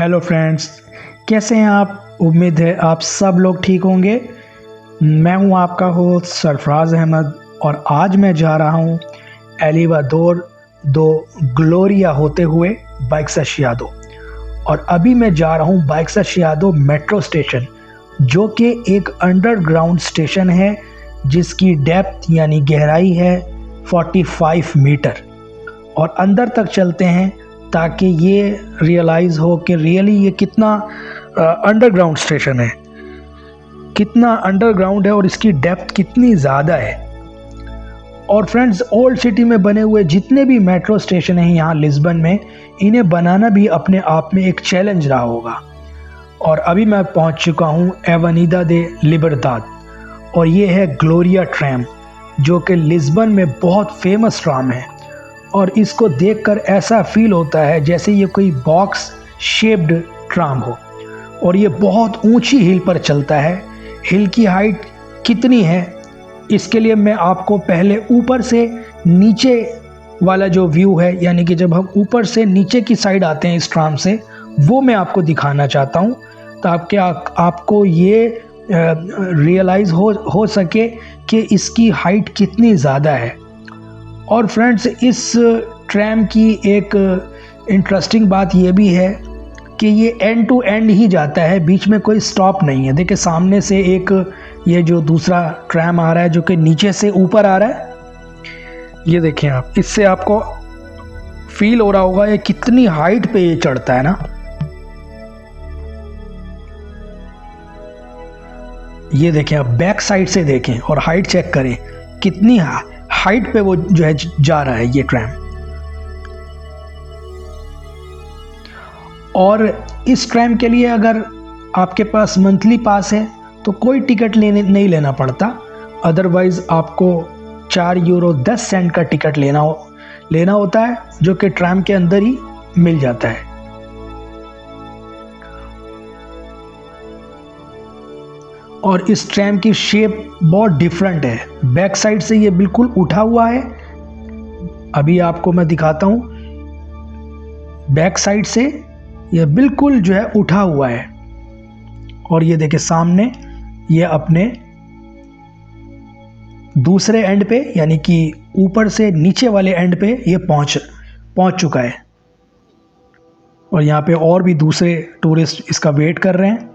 Hello friends, कैसे हैं आप। उम्मीद है आप सब लोग ठीक होंगे। मैं हूं आपका होस्ट सरफराज अहमद और आज मैं जा रहा हूं एलिवाडोर दो ग्लोरिया होते हुए बाइक्साशियादो। और अभी मैं जा रहा हूं बाइक्साशियादो मेट्रो स्टेशन, जो कि एक अंडरग्राउंड स्टेशन है जिसकी डेप्थ यानी गहराई है 45 मीटर। और अंदर तक चलते हैं ताकि ये रियलाइज़ हो कि रियली ये कितना अंडरग्राउंड स्टेशन है, कितना अंडरग्राउंड है और इसकी डेप्थ कितनी ज़्यादा है। और फ्रेंड्स, ओल्ड सिटी में बने हुए जितने भी मेट्रो स्टेशन हैं यहाँ लिस्बन में, इन्हें बनाना भी अपने आप में एक चैलेंज रहा होगा। और अभी मैं पहुँच चुका हूँ एवेनिदा दे लिबर्टाद और ये है ग्लोरिया ट्रैम, जो कि लिस्बन में बहुत फेमस ट्राम है। और इसको देखकर ऐसा फील होता है जैसे ये कोई बॉक्स शेप्ड ट्राम हो। और ये बहुत ऊंची हिल पर चलता है। हिल की हाइट कितनी है, इसके लिए मैं आपको पहले ऊपर से नीचे वाला जो व्यू है, यानी कि जब हम ऊपर से नीचे की साइड आते हैं इस ट्राम से, वो मैं आपको दिखाना चाहता हूँ ताकि आपको ये रियलाइज़ हो सके कि इसकी हाइट कितनी ज़्यादा है। और फ्रेंड्स, इस ट्रैम की एक इंटरेस्टिंग बात ये भी है कि ये एंड टू एंड ही जाता है, बीच में कोई स्टॉप नहीं है। देखिए सामने से एक ये जो दूसरा ट्रैम आ रहा है जो कि नीचे से ऊपर आ रहा है, ये देखें आप, इससे आपको फील हो रहा होगा ये कितनी हाइट पे ये चढ़ता है ना। ये देखें आप, बैक साइड से देखें और हाइट चेक करें कितनी हाइट पे वो जो है जा रहा है ये ट्रैम। और इस ट्रैम के लिए अगर आपके पास मंथली पास है तो कोई टिकट नहीं लेना पड़ता। अदरवाइज़ आपको 4 यूरो 10 सेंट का टिकट लेना होता है, जो कि ट्रैम के अंदर ही मिल जाता है। और इस ट्रैम की शेप बहुत डिफरेंट है। बैक साइड से ये बिल्कुल उठा हुआ है, अभी आपको मैं दिखाता हूँ। बैक साइड से ये बिल्कुल जो है उठा हुआ है। और ये देखिए सामने ये अपने दूसरे एंड पे, यानी कि ऊपर से नीचे वाले एंड पे ये पहुंच चुका है। और यहाँ पे और भी दूसरे टूरिस्ट इसका वेट कर रहे हैं।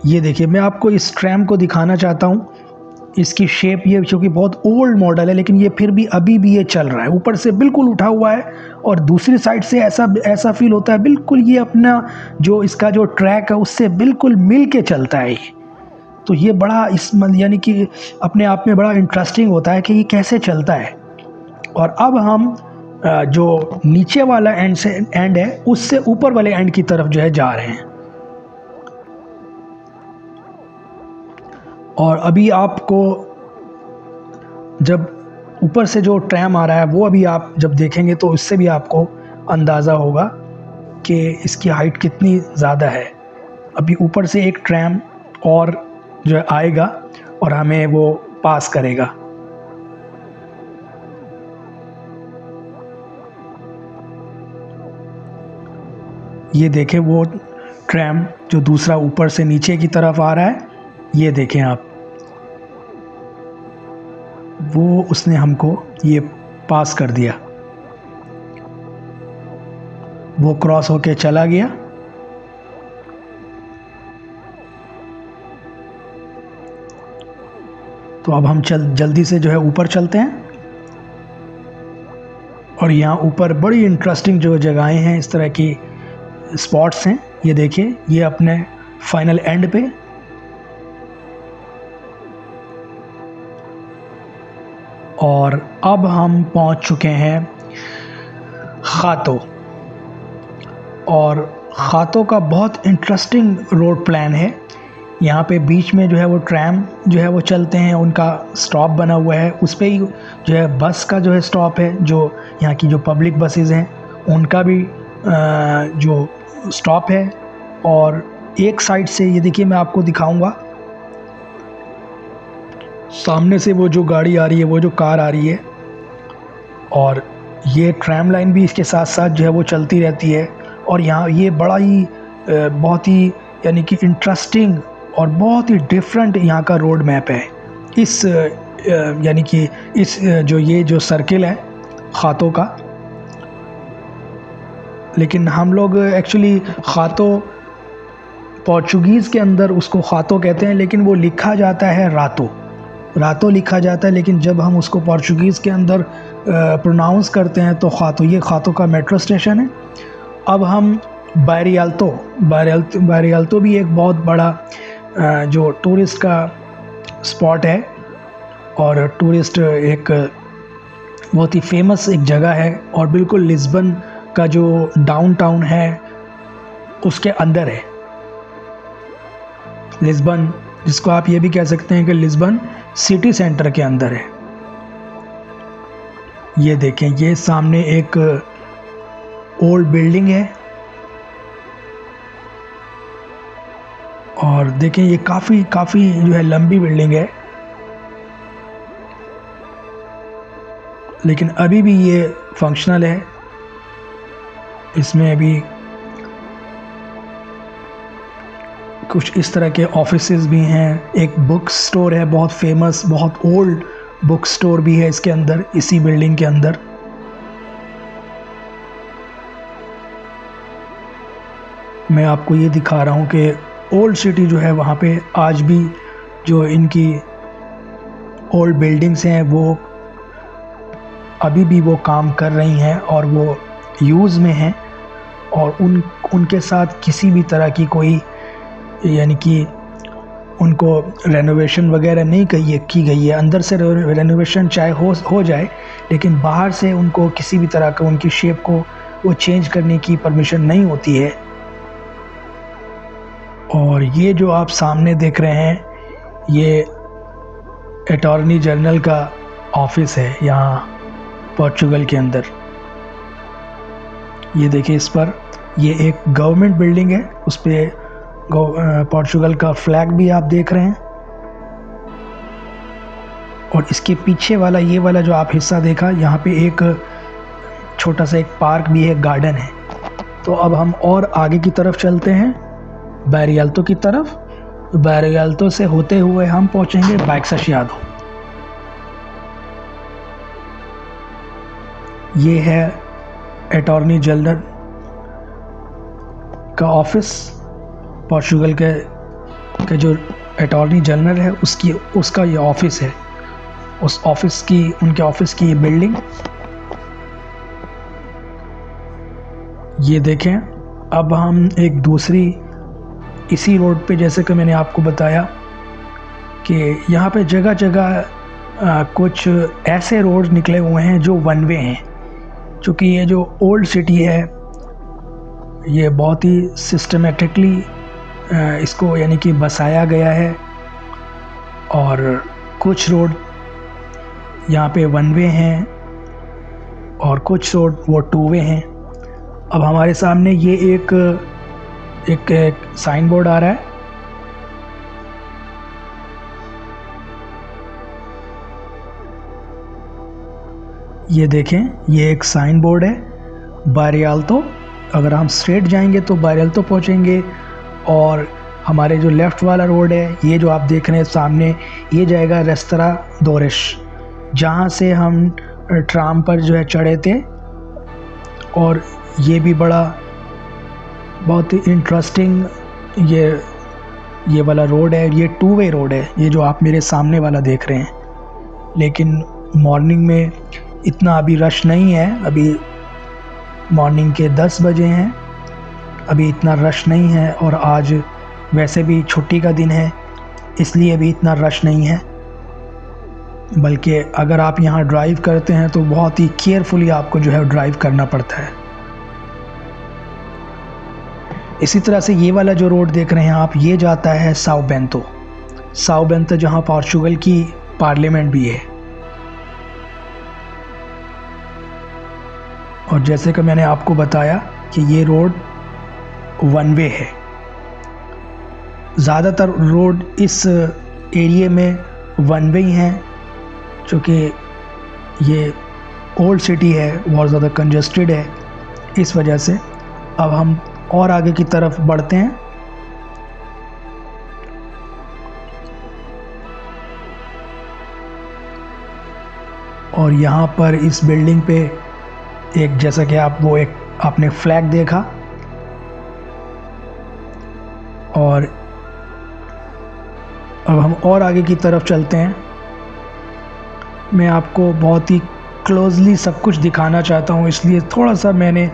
ये देखिए, मैं आपको इस ट्रैम को दिखाना चाहता हूँ। इसकी शेप ये चूँकि बहुत ओल्ड मॉडल है, लेकिन ये फिर भी अभी भी ये चल रहा है। ऊपर से बिल्कुल उठा हुआ है और दूसरी साइड से ऐसा फील होता है बिल्कुल ये अपना जो इसका जो ट्रैक है उससे बिल्कुल मिल के चलता है ये। तो ये बड़ा यानी कि अपने आप में बड़ा इंटरेस्टिंग होता है कि ये कैसे चलता है। और अब हम जो नीचे वाला एंड है उससे ऊपर वाले एंड की तरफ जो है जा रहे हैं। और अभी आपको जब ऊपर से जो ट्रैम आ रहा है वो अभी आप जब देखेंगे तो इससे भी आपको अंदाज़ा होगा कि इसकी हाइट कितनी ज़्यादा है। अभी ऊपर से एक ट्रैम और जो है आएगा और हमें वो पास करेगा। ये देखें वो ट्रैम जो दूसरा ऊपर से नीचे की तरफ आ रहा है, ये देखें आप, वो उसने हमको ये पास कर दिया, वो क्रॉस होके चला गया। तो अब हम जल्दी से जो है ऊपर चलते हैं। और यहाँ ऊपर बड़ी इंटरेस्टिंग जो जगहें हैं, इस तरह की स्पॉट्स हैं। ये देखिए, ये अपने फाइनल एंड पे। और अब हम पहुंच चुके हैं खातो। और खातो का बहुत इंटरेस्टिंग रोड प्लान है। यहाँ पे बीच में जो है वो ट्रैम जो है वो चलते हैं, उनका स्टॉप बना हुआ है। उस पर ही जो है बस का जो है स्टॉप है, जो यहाँ की जो पब्लिक बसेस हैं उनका भी जो स्टॉप है। और एक साइड से ये देखिए, मैं आपको दिखाऊंगा, सामने से वो जो गाड़ी आ रही है, वो जो कार आ रही है, और ये ट्रैम लाइन भी इसके साथ साथ जो है वो चलती रहती है। और यहाँ ये बड़ा ही बहुत ही यानी कि इंटरेस्टिंग और बहुत ही डिफरेंट यहाँ का रोड मैप है। इस यानी कि इस जो सर्किल है खातों का, लेकिन हम लोग एक्चुअली खातों पोर्चुगीज़ के अंदर उसको खातों कहते हैं, लेकिन वो लिखा जाता है रातों लिखा जाता है। लेकिन जब हम उसको पोर्चुगीज़ के अंदर प्रोनाउंस करते हैं तो खातों, ये खातों का मेट्रो स्टेशन है। अब हम बारियाल्तो भी एक बहुत बड़ा जो टूरिस्ट का स्पॉट है और टूरिस्ट एक बहुत ही फेमस एक जगह है, और बिल्कुल लिस्बन का जो डाउनटाउन है उसके अंदर है। लिस्बन, जिसको आप ये भी कह सकते हैं कि लिस्बन सिटी सेंटर के अंदर है। ये देखें, ये सामने एक ओल्ड बिल्डिंग है और देखें ये काफ़ी जो है लंबी बिल्डिंग है, लेकिन अभी भी ये फंक्शनल है। इसमें अभी कुछ इस तरह के ऑफिसेज भी हैं। एक बुक स्टोर है बहुत फेमस, बहुत ओल्ड बुक स्टोर भी है इसके अंदर, इसी बिल्डिंग के अंदर। मैं आपको ये दिखा रहा हूँ कि ओल्ड सिटी जो है वहाँ पे आज भी जो इनकी ओल्ड बिल्डिंग्स हैं वो अभी भी वो काम कर रही हैं और वो यूज़ में हैं, और उनके साथ किसी भी तरह की कोई यानी कि उनको रेनोवेशन वगैरह नहीं की गई है। अंदर से रेनोवेशन चाहे हो जाए, लेकिन बाहर से उनको किसी भी तरह का उनकी शेप को वो चेंज करने की परमिशन नहीं होती है। और ये जो आप सामने देख रहे हैं, ये अटॉर्नी जनरल का ऑफिस है यहाँ पोर्चुगल के अंदर। ये देखिए, इस पर ये एक गवर्नमेंट बिल्डिंग है, उस पर पोर्चुगल का फ्लैग भी आप देख रहे हैं। और इसके पीछे वाला ये वाला जो आप हिस्सा देखा, यहाँ पे एक छोटा सा एक पार्क भी है, गार्डन है। तो अब हम और आगे की तरफ चलते हैं, बारियाल्तो की तरफ। बारियाल्तो से होते हुए हम पहुंचेंगे बाइक्साशियादो। ये है अटॉर्नी जनरल का ऑफिस। पोर्चुगल के जो अटॉर्नी जनरल है उसका ये ऑफिस है। उस ऑफिस की, उनके ऑफिस की ये बिल्डिंग ये देखें। अब हम एक दूसरी इसी रोड पे, जैसे कि मैंने आपको बताया कि यहाँ पे जगह जगह कुछ ऐसे रोड निकले हुए हैं जो वन वे हैं, क्योंकि ये जो ओल्ड सिटी है ये बहुत ही सिस्टमेटिकली इसको यानी कि बसाया गया है, और कुछ रोड यहाँ पे वन वे हैं और कुछ रोड वो टू वे हैं। अब हमारे सामने ये एक साइन बोर्ड आ रहा है। ये देखें, ये एक साइन बोर्ड है बारियाल्तो। अगर हम स्ट्रेट जाएंगे तो बारियाल्तो पहुंचेंगे, और हमारे जो लेफ़्ट वाला रोड है, ये जो आप देख रहे हैं सामने, ये जाएगा रेस्तरा दोरिश, जहाँ से हम ट्राम पर जो है चढ़े थे। और ये भी बहुत ही इंटरेस्टिंग ये वाला रोड है। ये टू वे रोड है, ये जो आप मेरे सामने वाला देख रहे हैं। लेकिन मॉर्निंग में इतना अभी रश नहीं है, अभी मॉर्निंग के 10 बजे हैं, अभी इतना रश नहीं है। और आज वैसे भी छुट्टी का दिन है, इसलिए अभी इतना रश नहीं है। बल्कि अगर आप यहाँ ड्राइव करते हैं तो बहुत ही केयरफुली आपको जो है ड्राइव करना पड़ता है। इसी तरह से ये वाला जो रोड देख रहे हैं आप, ये जाता है साओ बेंतो, जहाँ पोर्चुगल की पार्लियामेंट भी है। और जैसे कि मैंने आपको बताया कि ये रोड वन वे है। ज़्यादातर रोड इस एरिया में वन वे ही हैं, क्योंकि ये ओल्ड सिटी है, बहुत ज़्यादा कंजस्टेड है, इस वजह से। अब हम और आगे की तरफ बढ़ते हैं। और यहाँ पर इस बिल्डिंग पे एक, जैसा कि आपने फ्लैग देखा, और अब हम और आगे की तरफ चलते हैं। मैं आपको बहुत ही क्लोजली सब कुछ दिखाना चाहता हूँ, इसलिए थोड़ा सा मैंने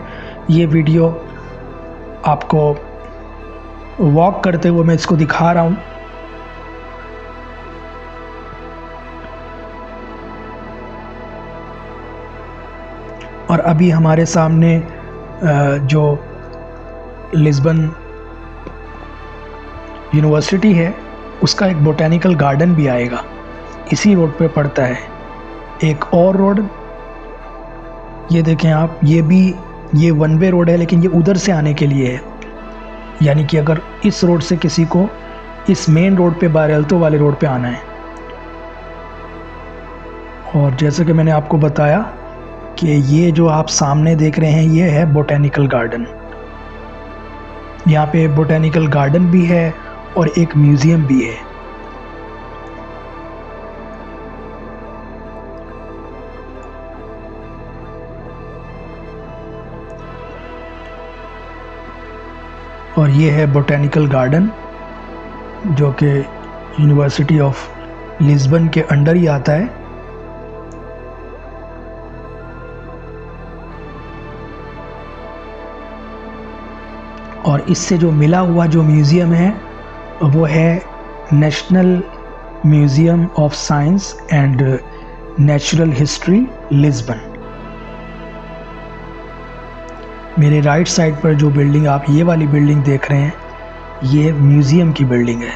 ये वीडियो आपको वॉक करते हुए मैं इसको दिखा रहा हूँ। और अभी हमारे सामने जो लिस्बन यूनिवर्सिटी है उसका एक बोटेनिकल गार्डन भी आएगा, इसी रोड पे पड़ता है। एक और रोड, ये देखें आप, ये वन वे रोड है, लेकिन ये उधर से आने के लिए है। यानी कि अगर इस रोड से किसी को इस मेन रोड पे, बारेल्तो वाले रोड पे आना है। और जैसे कि मैंने आपको बताया कि ये जो आप सामने देख रहे हैं ये है बोटेनिकल गार्डन। यहाँ पे बोटेनिकल गार्डन भी है और एक म्यूज़ियम भी है। और ये है बोटेनिकल गार्डन, जो कि यूनिवर्सिटी ऑफ लिस्बन के अंडर ही आता है। और इससे जो मिला हुआ जो म्यूज़ियम है वो है national museum of science and natural history Lisbon. मेरे राइट साइड पर जो बिल्डिंग, आप ये वाली बिल्डिंग देख रहे हैं, ये म्यूज़ियम की बिल्डिंग है।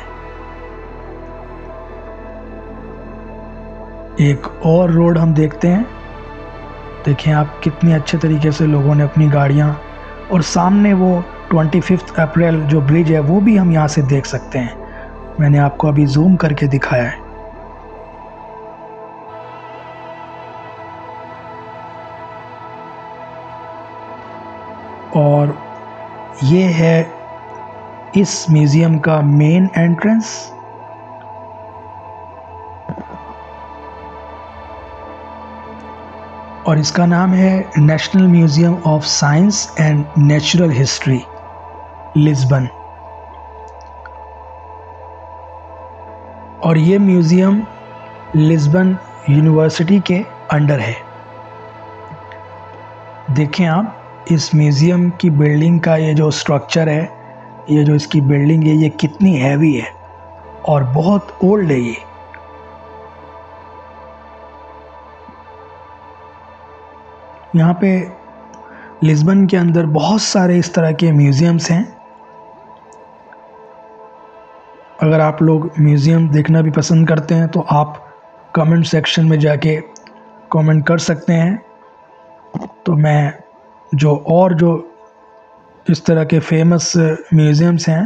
एक और रोड हम देखते हैं, देखें आप कितने अच्छे तरीके से लोगों ने अपनी गाड़ियाँ, और सामने वो 25 अप्रैल जो ब्रिज है वो भी हम यहाँ से देख सकते हैं। मैंने आपको अभी जूम करके दिखाया है। और ये है इस म्यूज़ियम का मेन एंट्रेंस। और इसका नाम है national museum of science and natural history Lisbon. और ये म्यूज़ियम लिस्बन यूनिवर्सिटी के अंडर है। देखें आप, इस म्यूज़ियम की बिल्डिंग का ये जो स्ट्रक्चर है, ये जो इसकी बिल्डिंग है, ये कितनी हैवी है और बहुत ओल्ड है ये। यहाँ पे लिस्बन के अंदर बहुत सारे इस तरह के म्यूज़ियम्स हैं। अगर आप लोग म्यूज़ियम देखना भी पसंद करते हैं तो आप कमेंट सेक्शन में जाके कमेंट कर सकते हैं। तो मैं जो इस तरह के फेमस म्यूज़ियम्स हैं,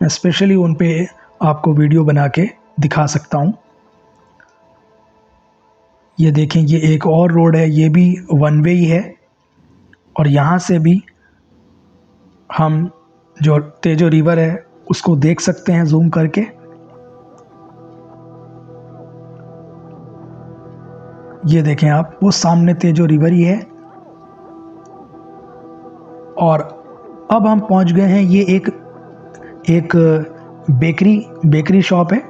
मैं स्पेशली उन पे आपको वीडियो बना के दिखा सकता हूँ। ये देखें, ये एक और रोड है, ये भी वन वे ही है। और यहाँ से भी हम जो तेजो रिवर है उसको देख सकते हैं जूम करके। ये देखें आप, वो सामने तेजो रिवर ही है। और अब हम पहुंच गए हैं, ये एक बेकरी शॉप है।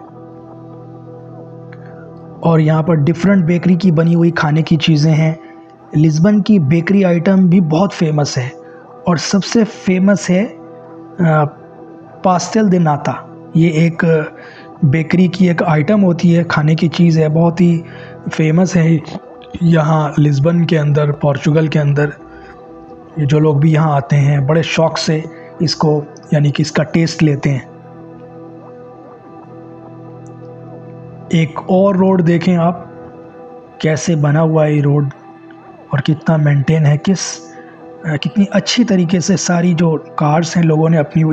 और यहाँ पर डिफरेंट बेकरी की बनी हुई खाने की चीज़ें हैं। लिस्बन की बेकरी आइटम भी बहुत फेमस है, और सबसे फेमस है पास्टेल दे नाता। ये एक बेकरी की एक आइटम होती है, खाने की चीज़ है, बहुत ही फेमस है यहाँ लिस्बन के अंदर, पोर्चुगल के अंदर। ये जो लोग भी यहाँ आते हैं बड़े शौक़ से इसको, यानी कि इसका टेस्ट लेते हैं। एक और रोड देखें आप, कैसे बना हुआ है ये रोड और कितना मेंटेन है, कितनी अच्छी तरीके से सारी जो कार्स हैं लोगों ने अपनी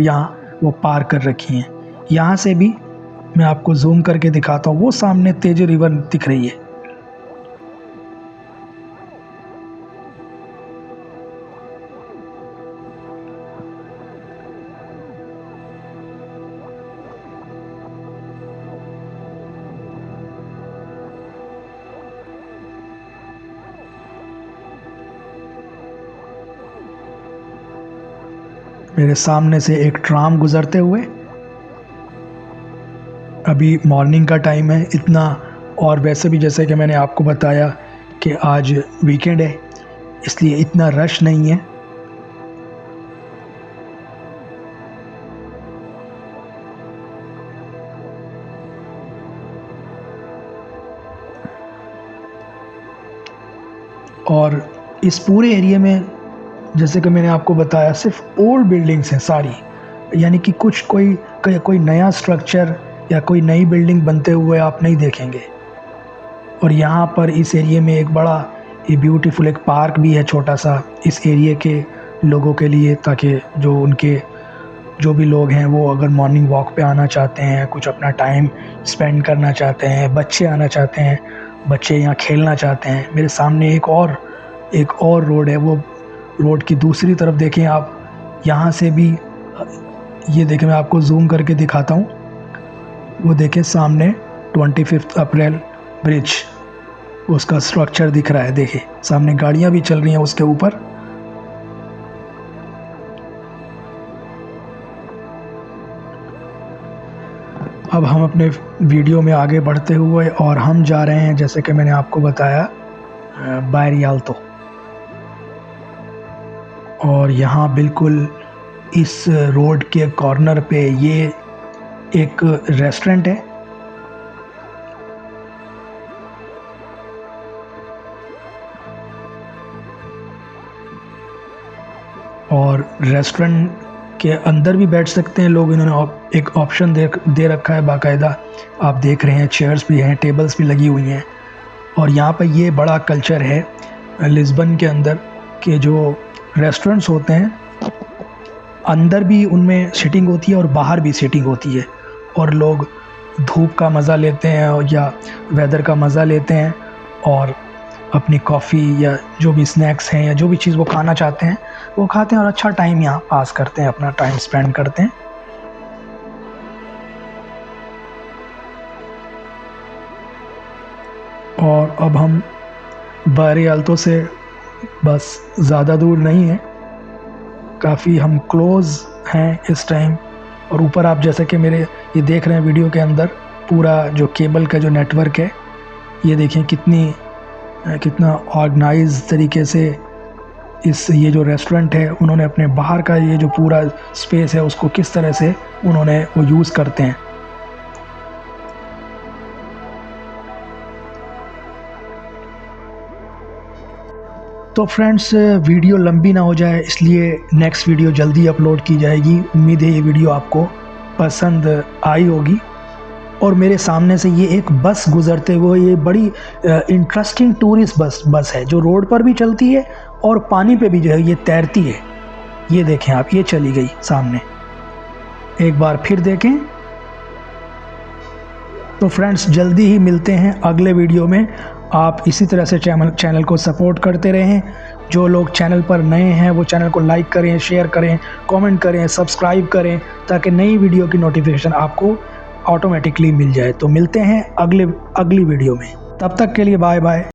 वो पार कर रखी हैं। यहाँ से भी मैं आपको जूम करके दिखाता हूँ, वो सामने तेजो रिवर दिख रही है। मेरे सामने से एक ट्राम गुजरते हुए। अभी मॉर्निंग का टाइम है इतना, और वैसे भी जैसे कि मैंने आपको बताया कि आज वीकेंड है, इसलिए इतना रश नहीं है। और इस पूरे एरिया में जैसे कि मैंने आपको बताया सिर्फ ओल्ड बिल्डिंग्स हैं सारी, यानी कि कुछ कोई नया स्ट्रक्चर या कोई नई बिल्डिंग बनते हुए आप नहीं देखेंगे। और यहाँ पर इस एरिया में एक बड़ा ये ब्यूटीफुल एक पार्क भी है छोटा सा इस एरिया के लोगों के लिए, ताकि जो भी लोग हैं वो अगर मॉर्निंग वॉक पे आना चाहते हैं, कुछ अपना टाइम स्पेंड करना चाहते हैं, बच्चे आना चाहते हैं, बच्चे यहाँ खेलना चाहते हैं। मेरे सामने एक और रोड है, वो रोड की दूसरी तरफ देखें आप, यहाँ से भी ये देखें, मैं आपको जूम करके दिखाता हूँ। वो देखें सामने 25 अप्रैल ब्रिज, उसका स्ट्रक्चर दिख रहा है। देखिए सामने गाड़ियाँ भी चल रही हैं उसके ऊपर। अब हम अपने वीडियो में आगे बढ़ते हुए और हम जा रहे हैं, जैसे कि मैंने आपको बताया, बायरी आल्तो। और यहाँ बिल्कुल इस रोड के कॉर्नर पे ये एक रेस्टोरेंट है। और रेस्टोरेंट के अंदर भी बैठ सकते हैं लोग, इन्होंने एक ऑप्शन दे रखा है बाकायदा। आप देख रहे हैं चेयर्स भी हैं, टेबल्स भी लगी हुई हैं। और यहाँ पर ये बड़ा कल्चर है लिस्बन के अंदर कि जो रेस्टोरेंट्स होते हैं अंदर भी उनमें सीटिंग होती है और बाहर भी सीटिंग होती है, और लोग धूप का मज़ा लेते हैं या वेदर का मज़ा लेते हैं और अपनी कॉफ़ी या जो भी स्नैक्स हैं या जो भी चीज़ वो खाना चाहते हैं वो खाते हैं और अच्छा टाइम यहाँ पास करते हैं, अपना टाइम स्पेंड करते हैं। और अब हम बायरी आल्तो से बस ज़्यादा दूर नहीं है, काफ़ी हम क्लोज़ हैं इस टाइम। और ऊपर आप जैसे कि मेरे ये देख रहे हैं वीडियो के अंदर, पूरा जो केबल का जो नेटवर्क है, ये देखें कितना ऑर्गेनाइज तरीके से ये जो रेस्टोरेंट है उन्होंने अपने बाहर का ये जो पूरा स्पेस है उसको किस तरह से उन्होंने वो यूज़ करते हैं। तो फ्रेंड्स वीडियो लंबी ना हो जाए इसलिए नेक्स्ट वीडियो जल्दी अपलोड की जाएगी। उम्मीद है ये वीडियो आपको पसंद आई होगी। और मेरे सामने से ये एक बस गुज़रते हुए, ये बड़ी इंटरेस्टिंग टूरिस्ट बस है जो रोड पर भी चलती है और पानी पे भी जो है ये तैरती है। ये देखें आप, ये चली गई सामने, एक बार फिर देखें। तो फ्रेंड्स जल्दी ही मिलते हैं अगले वीडियो में। आप इसी तरह से चैनल को सपोर्ट करते रहें। जो लोग चैनल पर नए हैं वो चैनल को लाइक करें, शेयर करें, कमेंट करें, सब्सक्राइब करें, ताकि नई वीडियो की नोटिफिकेशन आपको ऑटोमेटिकली मिल जाए। तो मिलते हैं अगली वीडियो में, तब तक के लिए बाय बाय।